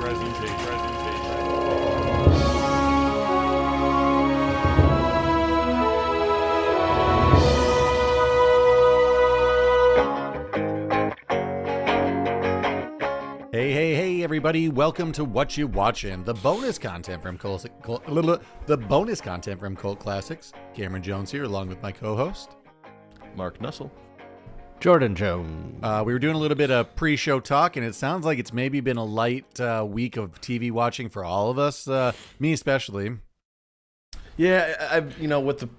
Hey, everybody! Welcome to Whatcha, the bonus content from Cult Classics. Cameron Jones here, along with my co-host Mark Nussle. Jordan Jones. We were doing a little bit of pre-show talk, and it sounds like it's maybe been a light week of TV watching for all of us, me especially. Yeah, with the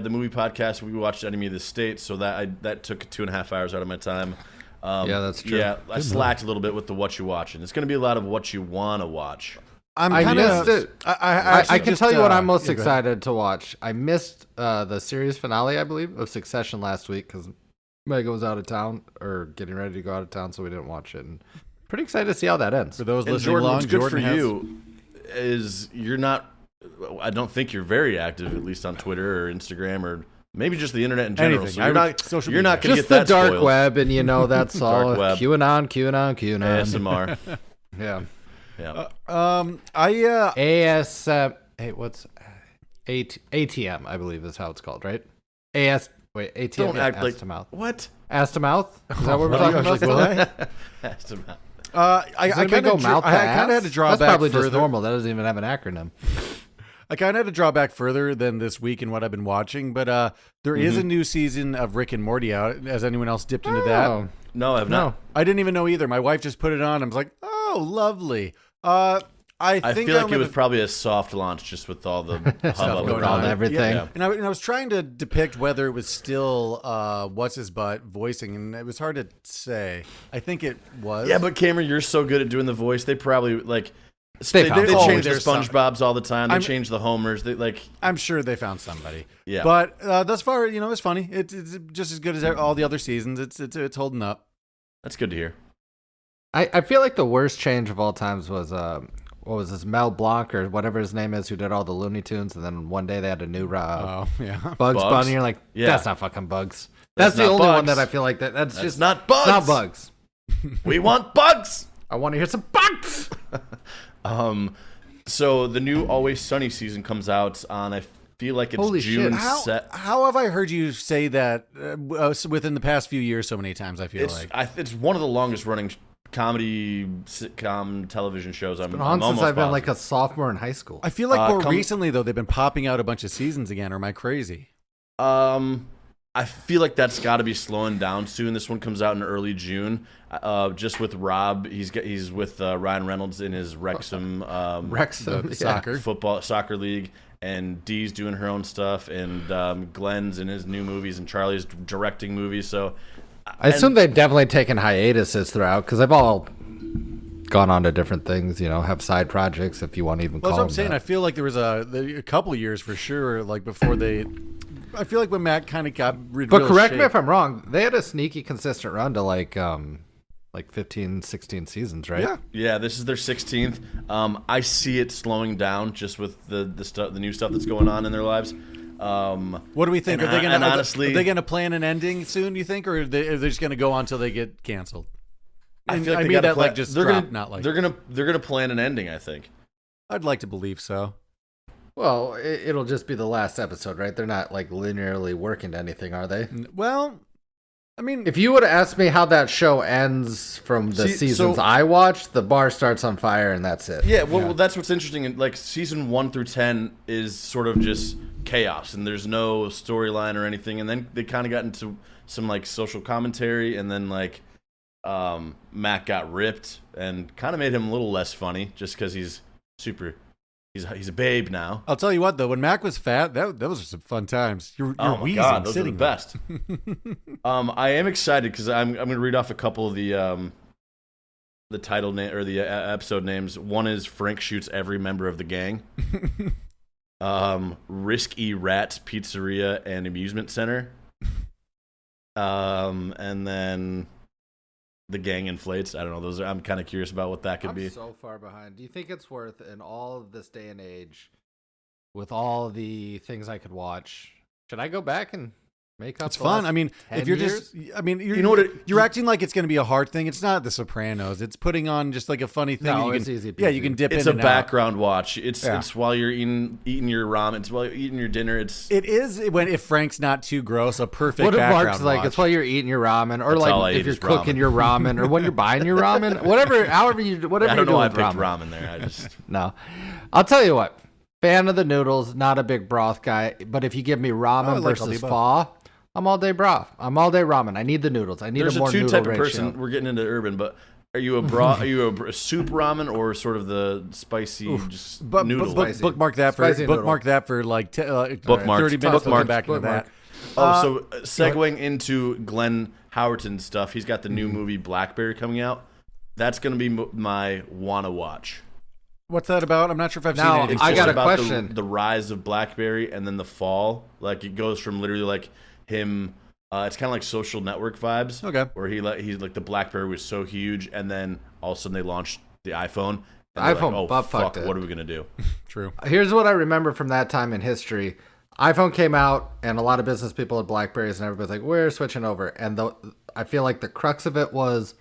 movie podcast, we watched Enemy of the State, so that took 2.5 hours out of my time. Yeah, that's true. Yeah, I slacked a little bit with the What You Watching. It's going to be a lot of what you want to watch. I missed it. I can tell you what I'm most excited to watch. I missed the series finale, I believe, of Succession last week because Megan was out of town or getting ready to go out of town, so we didn't watch it. And pretty excited to see how that ends. For those listening Jordan, along, what's good Jordan for has... you is you're not. I don't think you're very active, at least on Twitter or Instagram or maybe just the internet in general. Anything. So you're not going to get the that dark spoiled. web, and that's all. Web. QAnon. ASMR. Yeah. What's ATM? I believe is how it's called, right? ATM. Don't act like to mouth. What? Ass to mouth? Is that what we're talking about? Ass to mouth. I kind of had to draw That's back probably further. just normal. That doesn't even have an acronym. I kind of had to draw back further than this week and what I've been watching, but there is a new season of Rick and Morty out. Has anyone else dipped into that? No, I've not. I didn't even know either. My wife just put it on. I was like, oh, lovely. I feel like it was probably a soft launch just with all the hubbub going on, everything. Yeah. And I was trying to depict whether it was still what's his butt voicing, and it was hard to say. I think it was. Yeah, but Cameron, you're so good at doing the voice. They probably They change the SpongeBob's all the time. They change the Homers. I'm sure they found somebody. Yeah. But thus far, it's funny. It's just as good as all the other seasons. It's holding up. That's good to hear. I feel like the worst change of all times was what was this, Mel Blanc or whatever his name is, who did all the Looney Tunes, and then one day they had a new Bugs Bunny. You're like, that's not fucking Bugs. That's the only one that I feel like that's just not Bugs. It's not Bugs. We want Bugs. I want to hear some Bugs. So the new Always Sunny season comes out on, I feel like it's Holy June. shit. How have I heard you say that within the past few years so many times? I feel it's one of the longest running comedy sitcom television shows. It's been on since I've been like a sophomore in high school. I feel like more recently though they've been popping out a bunch of seasons again. Or am I crazy? I feel like that's got to be slowing down soon. This one comes out in early June. Just with Rob, he's with Ryan Reynolds in his Wrexham soccer league, and Dee's doing her own stuff, and Glenn's in his new movies, and Charlie's directing movies. So I assume they've definitely taken hiatuses throughout because they've all gone on to different things. Have side projects if you want to even call them. That's what I'm saying. I feel like there was a couple years for sure, like before they. I feel like when Matt kind of got rid. But correct me if I'm wrong. They had a sneaky consistent run to like 15, 16 seasons, right? Yeah. This is their 16th. I see it slowing down just with the new stuff that's going on in their lives. What do we think? Are they going to plan an ending soon? Do you think, or are they just going to go on until they get canceled? I feel like they're gonna plan an ending. I think. I'd like to believe so. Well, it'll just be the last episode, right? They're not like linearly working to anything, are they? Well, I mean, if you would have asked me how that show ends from the seasons I watched, the bar starts on fire and that's it. Yeah, well, that's what's interesting. Like season 1 through 10 is sort of just chaos, and there's no storyline or anything. And then they kind of got into some like social commentary, and then like Matt got ripped, and kind of made him a little less funny, just because he's a babe now. I'll tell you what, though, when Mac was fat, those were some fun times. You're wheezing, God, those sitting are the best. I am excited because I'm going to read off a couple of the title name or the episode names. One is Frank shoots every member of the gang. Risky Rats Pizzeria and Amusement Center. And then the gang inflates. I don't know. I'm kind of curious about what that could be. I'm so far behind. Do you think it's worth, in all of this day and age, with all the things I could watch, should I go back and It's fun. I mean, if you're years? you're, You know what you're acting like it's going to be a hard thing. It's not The Sopranos. It's putting on just like a funny thing. No, you it's can, easy Yeah, peasy. you can dip It's in a and background watch. It's Yeah. it's while you're eating your ramen. It's while you're eating your dinner. It is if Frank's not too gross, a perfect What if background Mark's like, watch. it's while you're eating your ramen, or That's all I like eat if you're is cooking ramen. your ramen, or when you're buying your ramen, whatever I you're don't know doing why I with picked ramen. ramen there. I just No, I'll tell you what. Fan of the noodles, not a big broth guy, but if you give me ramen I like all the versus above. pho, I'm all day broth. I'm all day ramen. I need the noodles. I need there's a more a two noodle type of ratio. person. We're getting into urban, but are you a broth? Are you a soup ramen or sort of the spicy just But noodle? bookmark that for Spicy noodle. like Bookmarked. 30 minutes. We'll come Bookmarked. back into that. So segueing into Glenn Howerton's stuff, he's got the new movie Blackberry coming out. That's going to be my wanna watch. What's that about? I'm not sure if I've Now, seen it. It's I just got a about question. The rise of BlackBerry and then the fall. Like it goes from literally like him. It's kind of like Social Network vibes. Okay. Where he's like the BlackBerry was so huge, and then all of a sudden they launched the iPhone. And iPhone they're like, oh butt fuck! fucked it. What are we gonna do? True. Here's what I remember from that time in history. iPhone came out, and a lot of business people had Blackberries, and everybody's like, we're switching over. And I feel like the crux of it was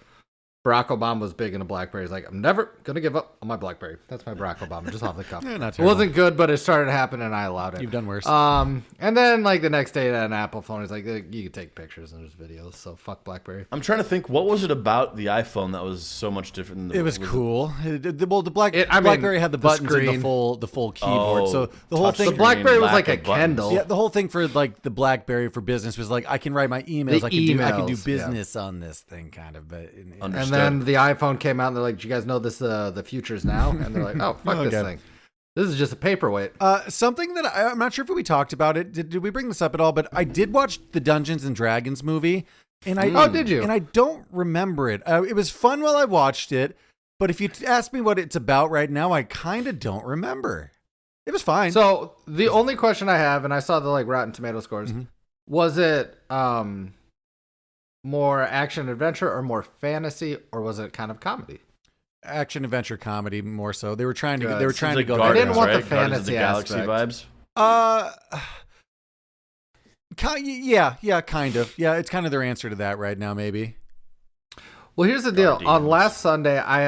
Barack Obama was big into Blackberries. Like, I'm never going to give up on my Blackberry. That's my Barack Obama, just off the cuff. Yeah, not It terrible. wasn't good, but it started happening, and I allowed it. You've done worse. And then, like, the next day, an Apple phone is like, you can take pictures and there's videos, so fuck Blackberry. I'm trying to think. What was it about the iPhone that was so much different than the? It was cool. The I mean, BlackBerry had the buttons and screen. the full keyboard. Oh, so the whole touch thing. The Blackberry was lack like a of buttons. Kindle. Yeah, the whole thing for like the BlackBerry for business was like I can write my emails. The I can do emails, business on this thing, kind of. But And then the iPhone came out, and they're like, do you guys know this, the future's now? And they're like, oh, fuck this Okay. thing. This is just a paperweight. something that I'm not sure if we talked about it. Did we bring this up at all? But I did watch the Dungeons and Dragons movie, and Oh, did you? And I don't remember it. It was fun while I watched it, but if you ask me what it's about right now, I kind of don't remember. It was fine. So the only question I have, and I saw the like Rotten Tomato scores, was it more action adventure or more fantasy, or was it kind of comedy? Action adventure comedy more so. They were trying to Good. they were trying to like go. I didn't Guardians, want the right? Guardians of the fantasy Galaxy aspect. vibes. Yeah, kind of. Yeah, it's kind of their answer to that right now, maybe. Well, here's the deal. On Guardians. last Sunday, I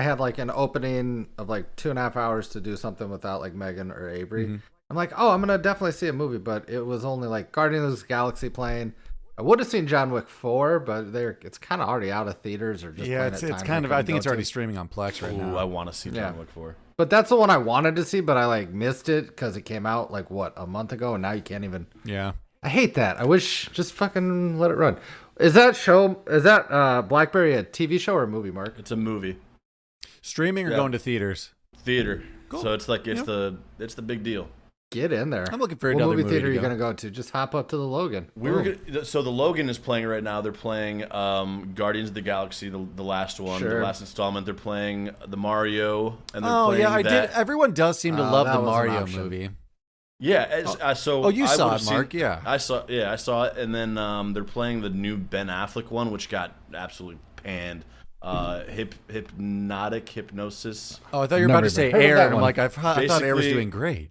had like an opening of like 2.5 hours to do something without like Megan or Avery. I'm like, oh, I'm gonna definitely see a movie, but it was only like Guardians of the Galaxy playing. I would have seen John Wick 4, but it's kind of already out of theaters or just Yeah, playing it's at times kind of. I I couldn't think go it's already to. streaming on Plex right Ooh, now. I want to see Yeah. John Wick 4. But that's the one I wanted to see, but I like missed it because it came out like what, a month ago, and now you can't even. Yeah. I hate that. I wish just fucking let it run. Is that Blackberry a TV show or a movie, Mark? It's a movie Streaming or Yeah. going to theaters? theater, Cool. so it's like it's Yeah. the big deal. Get in there. I'm looking for what another movie movie theater to are you go. gonna go to? Just hop up to the Logan. We were so the Logan is playing right now. They're playing Guardians of the Galaxy, the last one, Sure. the last installment. They're playing the Mario, and they're Oh playing yeah, I that. did. Everyone does seem to love that the was an Mario option. movie. Yeah, so Oh, you I saw would've it, Mark, yeah. I saw it, and then they're playing the new Ben Affleck one, which got absolutely panned. Hypnosis. Oh, I thought you were about Never to say even heard of Air, that and I'm one. like, I thought Air was Basically- doing great.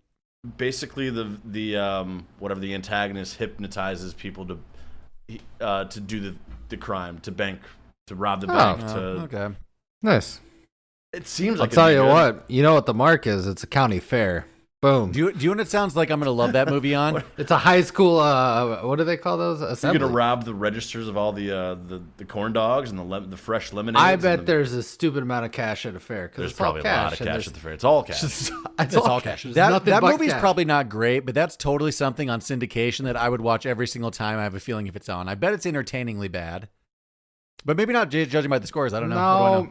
Basically, the whatever the antagonist hypnotizes people to do the crime, to rob the bank. Oh, okay. Nice. It seems I'll like tell it'd you be good. what. You know what the mark is? It's a county fair. Boom. Do you know what it sounds like? I'm gonna love that movie on. It's a high school. What do they call those? You're Assembly. gonna rob the registers of all the corn dogs and the fresh lemonades. I and bet the- there's a stupid amount of cash at a fair. there's it's all probably a lot of and cash there's- at the fair. It's all cash. It's all cash. There's That nothing but movie's cash. probably not great, but that's totally something on syndication that I would watch every single time. I have a feeling if it's on. I bet it's entertainingly bad, but maybe not judging by the scores. I don't know. What do I know?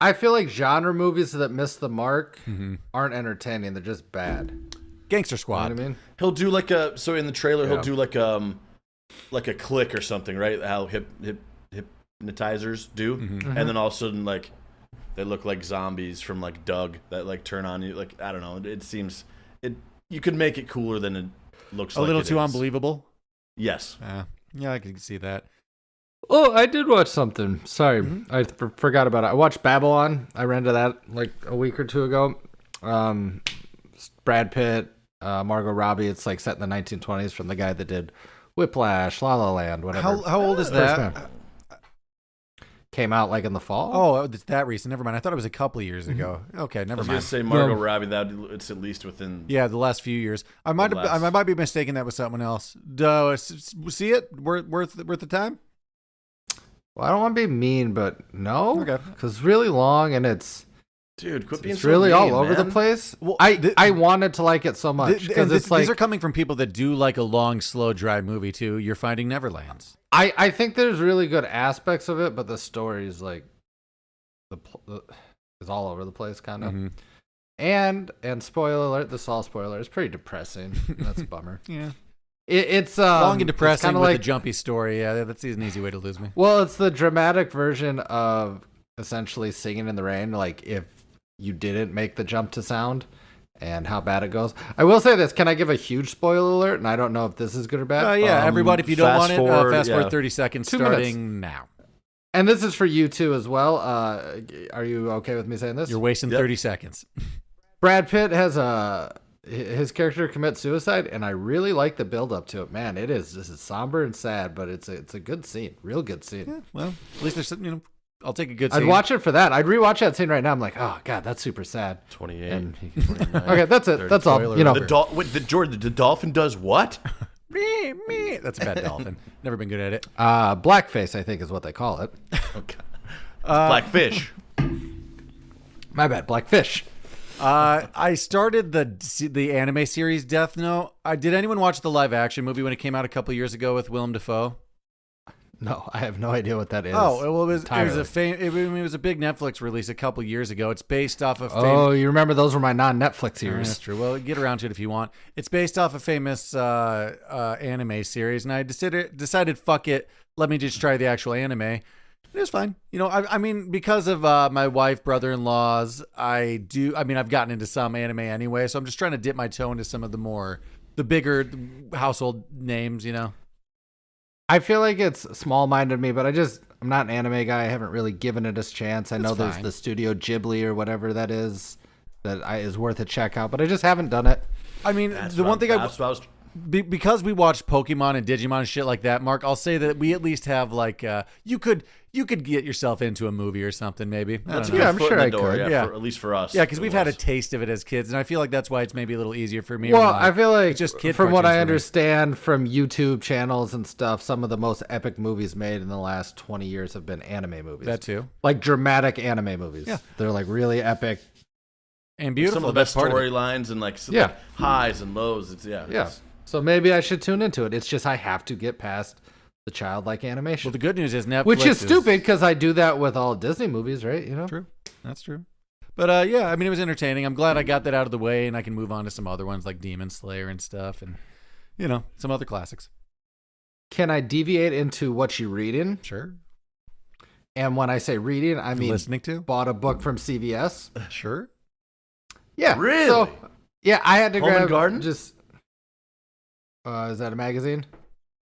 I feel like genre movies that miss the mark Mm-hmm. aren't entertaining. They're just bad. Gangster You know Squad. what I mean? He'll do like a in the trailer Yeah. he'll do like a click or something, right? How hypnotizers do, Mm-hmm. and then all of a sudden like they look like zombies from like Doug that like turn on you. Like I don't know. It seems you could make it cooler than it looks. A like little it too is. unbelievable. Yes. Yeah, I can see that. Oh, I did watch something. Sorry, Mm-hmm. I forgot about it. I watched Babylon. I rented that like a week or two ago. Brad Pitt, Margot Robbie. It's like set in the 1920s from the guy that did Whiplash, La La Land, whatever. How old is that? Came out like in the fall. Oh, it's that recent. Never mind. I thought it was a couple of years ago. Okay, never mind. I was gonna say Margot Robbie. It's at least within. Yeah, the last few years. I might be mistaken that was someone else. See it? Worth the time? Well, I don't want to be mean, but no. Okay. Because it's really long and it's. Dude, quit being it's so really mean, all over man. the place. Well, I wanted to like it so much because these are coming from people that do like a long, slow, dry movie too. You're Finding Neverlands. I think there's really good aspects of it, but the story is like is all over the place, kind of. Mm-hmm. And spoiler alert, this is all spoiler. It's pretty depressing. That's a bummer. Yeah. It's long and depressing with like, a jumpy story. Yeah, that's an easy way to lose me. Well, it's the dramatic version of essentially Singing in the Rain. Like if you didn't make the jump to sound, and how bad it goes. I will say this: can I give a huge spoiler alert? And I don't know if this is good or bad. Yeah, everybody, if you don't want it, fast forward 30 seconds 2 starting minutes. now. And this is for you too as well. Are you okay with me saying this? You're wasting 30 seconds. Brad Pitt has his character commits suicide, and I really like the build up to it. Man, this is somber and sad, but it's a good scene, real good scene. Yeah, well, at least there's I'll take a good scene. I'd watch it for that. I'd rewatch that scene right now. I'm like, oh god, that's super sad. 28. 29, okay, that's it. That's all. The dolphin does what? Me. That's a bad dolphin. Never been good at it. Blackface, I think, is what they call it. Okay. Blackfish. My bad, Blackfish. I started the anime series Death Note. Did anyone watch the live action movie when it came out a couple years ago with Willem Dafoe? No, I have no idea what that is. Oh, well, it was a big Netflix release a couple years ago. It's based off of Oh, you remember those were my non-Netflix years. That's true. Well, get around to it if you want. It's based off a famous anime series, and I decided, fuck it, let me just try the actual anime. It was fine. I mean, because of my wife, brother-in-laws, I've gotten into some anime anyway, so I'm just trying to dip my toe into some of the bigger household names, I feel like it's small-minded of me, but I'm not an anime guy. I haven't really given it a chance. I know there's the Studio Ghibli or whatever that is is worth a check out, but I just haven't done it. I mean, because we watched Pokemon and Digimon and shit like that, Mark, I'll say that we at least have like you could get yourself into a movie or something, maybe. I'm sure I could. Yeah, at least for us. Yeah, because we've had a taste of it as kids, and I feel like that's why it's maybe a little easier for me. Well, I feel like just from what I understand from YouTube channels and stuff, some of the most epic movies made in the last 20 years have been anime movies. That too. Like dramatic anime movies. Yeah. They're like really epic. And beautiful. Some of the best storylines and like highs and lows. So maybe I should tune into it. It's just I have to get past the childlike animation. Well, the good news is Netflix, which is stupid because I do that with all Disney movies, right? True. That's true. But yeah, I mean, it was entertaining. I'm glad I got that out of the way, and I can move on to some other ones like Demon Slayer and stuff, and some other classics. Can I deviate into what you reading? Sure. And when I say reading, I mean listening to. Bought a book from CVS. Sure. Yeah. Really? So, yeah, I had to Home grab and Garden? Just. Is that a magazine?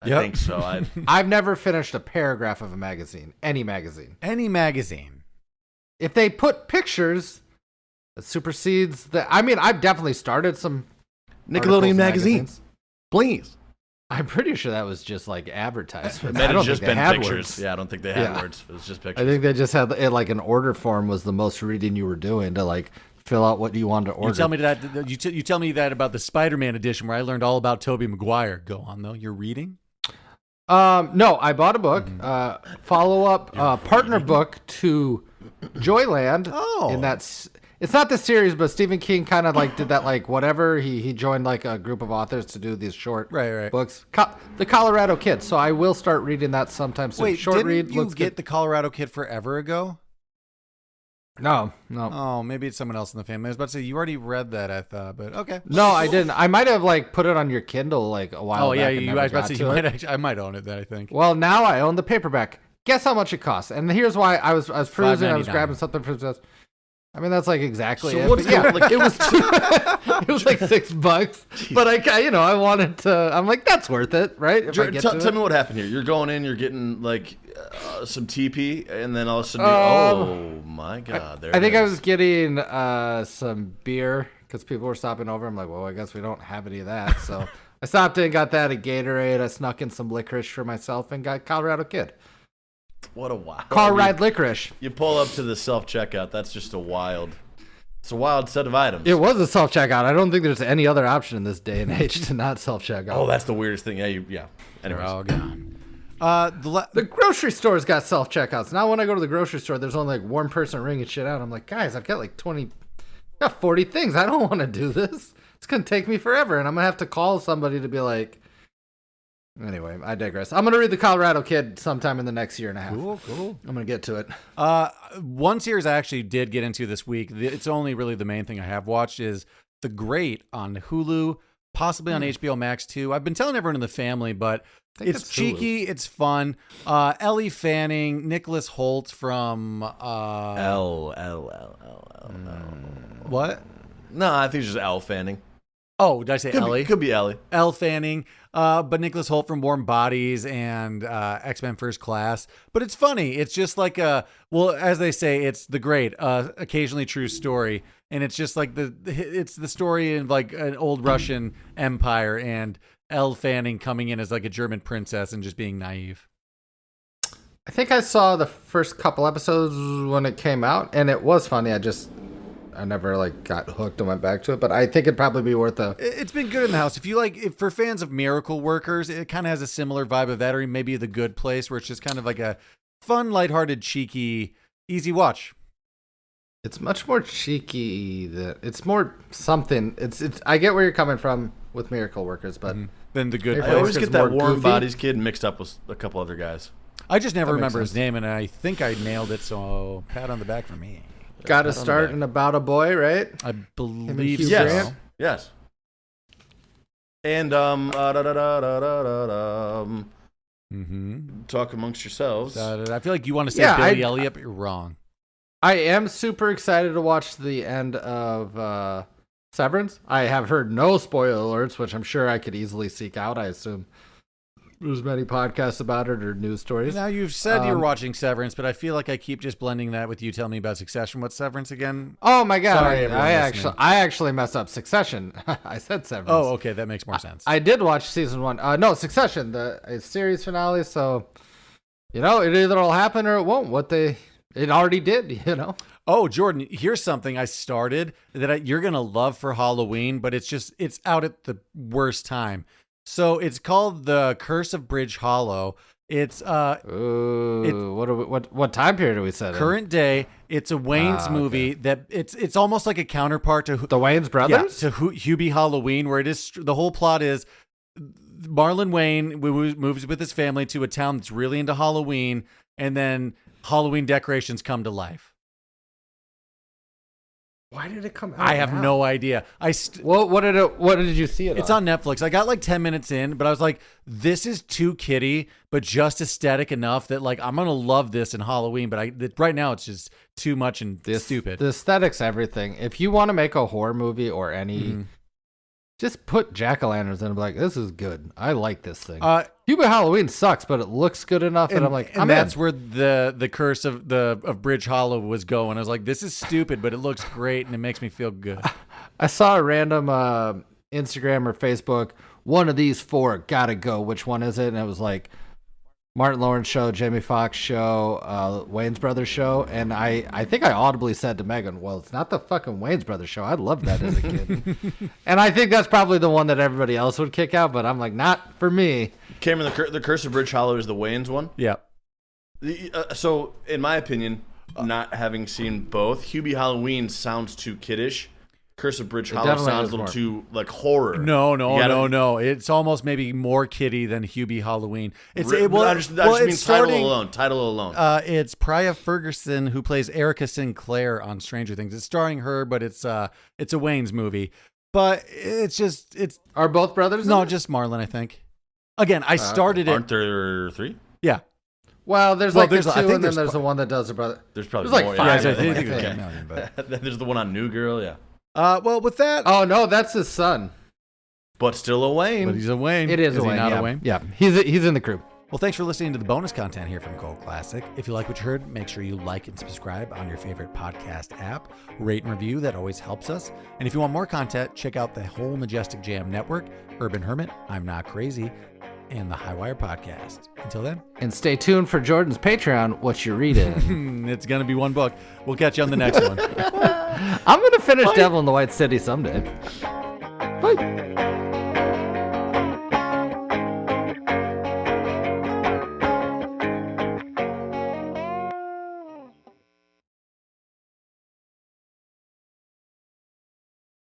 I think so. I've never finished a paragraph of a magazine. Any magazine. If they put pictures, that supersedes the. I mean, I've definitely started some Nickelodeon magazines. Please. I'm pretty sure that was just like advertisement. It might have just been pictures. Words. Yeah, I don't think they had words. It was just pictures. I think they just had like an order form was the most reading you were doing to like fill out what you wanted to order. You tell me that. You tell me that about the Spider-Man edition where I learned all about Tobey Maguire. Go on though. You're reading. No, I bought a book. Follow-up partner book to Joyland. Oh, and it's not the series, but Stephen King kind of like did that like whatever. He joined like a group of authors to do these short books. The Colorado Kid. So I will start reading that sometime soon. Wait, didn't you get the Colorado Kid forever ago? No. Oh, maybe it's someone else in the family. I was about to say you already read that. I thought, but okay. No, I didn't. I might have like put it on your Kindle like a while. Oh yeah, back I was about to say I might own it. Then I think. Well, now I own the paperback. Guess how much it costs? And here's why I was cruising. I was grabbing something from. I mean, that's like exactly it. What's like, it was it was like $6, but I wanted to. I'm like, that's worth it, right? Tell me what happened here. You're going in, you're getting like some TP, and then all of a sudden, oh my god! I think I was getting some beer because people were stopping over. I'm like, well, I guess we don't have any of that. So I stopped in, got that, a Gatorade. I snuck in some licorice for myself and got Colorado Kid. What a wild car ride licorice. You pull up to the self-checkout. That's just it's a wild set of items. It was a self-checkout. I don't think there's any other option in this day and age to not self-checkout. Oh, that's the weirdest thing. Yeah. They're all gone. The grocery store's got self-checkouts. Now when I go to the grocery store, there's only like one person ringing shit out. I'm like, guys, I've got like 40 things. I don't want to do this. It's going to take me forever. And I'm going to have to call somebody to be like, anyway, I digress. I'm going to read the Colorado Kid sometime in the next year and a half. Cool. I'm going to get to it. One series I actually did get into this week, it's only really the main thing I have watched, is The Great on Hulu, possibly on HBO Max too. I've been telling everyone in the family, but it's cheeky, it's fun. Ellie Fanning, Nicholas Hoult from What? No, I think it's just Elle Fanning. Oh, did I say Ellie? Could be Ellie. Elle Fanning, but Nicholas Hoult from Warm Bodies and X-Men First Class. But it's funny. It's just like as they say, it's The Great, occasionally true story, and it's just like it's the story of like an old Russian empire and Elle Fanning coming in as like a German princess and just being naive. I think I saw the first couple episodes when it came out, and it was funny. I never like got hooked and went back to it, but I think it'd probably be worth a. It's been good in the house. If for fans of Miracle Workers, it kind of has a similar vibe of that, or maybe The Good Place, where it's just kind of like a fun, lighthearted, cheeky, easy watch. It's much more cheeky. It's more something. It's. I get where you're coming from with Miracle Workers, but then The Good Place. I always get that Warm goofy. Bodies kid mixed up with a couple other guys. I just never remember his name, and I think I nailed it. So pat on the back for me. Got to start in About a Boy, right? I believe Yes. so. Yes. And talk amongst yourselves. I feel like you want to say Billy Elliot, but you're wrong. I am super excited to watch the end of Severance. I have heard no spoiler alerts, which I'm sure I could easily seek out. I assume there's many podcasts about it or news stories. Now, you've said you're watching Severance, but I feel like I keep just blending that with you telling me about Succession. What's Severance again? Oh my god! Sorry, I actually messed up. Succession. I said Severance. Oh, okay, that makes more sense. I did watch season 1. No, Succession, the series finale. So, it either will happen or it won't. It already did. Oh, Jordan, here's something I started that you're gonna love for Halloween, but it's out at the worst time. So it's called The Curse of Bridge Hallow. It's what time period are we set in? Current day. It's a Wayne's movie that it's almost like a counterpart to the Wayne's brothers. Yeah, to Hubie Halloween, where it is the whole plot is Marlon Wayne moves with his family to a town that's really into Halloween, and then Halloween decorations come to life. Why did it come out? I have no idea. What did you see it It's on Netflix. I got like 10 minutes in, but I was like, this is too kiddie, but just aesthetic enough that like I'm gonna love this in Halloween. But right now it's just too much and stupid. The aesthetic's everything. If you want to make a horror movie or any, just put jack-o'-lanterns in and be like, this is good. I like this thing. Hubie Halloween sucks, but it looks good enough that I'm like, that's where the curse of Bridge Hallow was going. I was like, this is stupid, but it looks great and it makes me feel good. I saw a random Instagram or Facebook, one of these 4 gotta go. Which one is it? And it was like Martin Lawrence show, Jamie Foxx show, Wayne's Brothers show. And I think I audibly said to Megan, well, it's not the fucking Wayne's Brothers show. I loved that as a kid. And I think that's probably the one that everybody else would kick out, but I'm like, not for me. Cameron, the Curse of Bridge Hallow is the Wayne's one? Yeah. So, in my opinion, not having seen both, Hubie Halloween sounds too kiddish. Curse of Bridge Hallow sounds a little too like horror. No. It's almost maybe more kiddie than Hubie Halloween. I just mean title alone. It's Priya Ferguson who plays Erica Sinclair on Stranger Things. It's starring her, but it's a Wayne's movie. But it's are both brothers? No, just Marlon, I think. Again, I started it. Aren't there 3? Yeah. Well, there's I two, think and then there's the one that does the brother. There's probably like more. 5. Yeah, I think. there's a million, but There's the one on New Girl, yeah. Well, with that. Oh no, that's his son. But still a Wayne. But he's a Wayne. It is a he Wayne. not Yeah. a Wayne? Yeah, he's in the crew. Well, thanks for listening to the bonus content here from Cult Classic. If you like what you heard, make sure you like and subscribe on your favorite podcast app. Rate and review, that always helps us. And if you want more content, check out the whole Majestic Jam Network, Urban Hermit, I'm Not Crazy, and the Highwire Podcast. Until then. And stay tuned for Jordan's Patreon, What You Reading. It's going to be one book. We'll catch you on the next one. I'm going to finish Devil in the White City someday. Bye.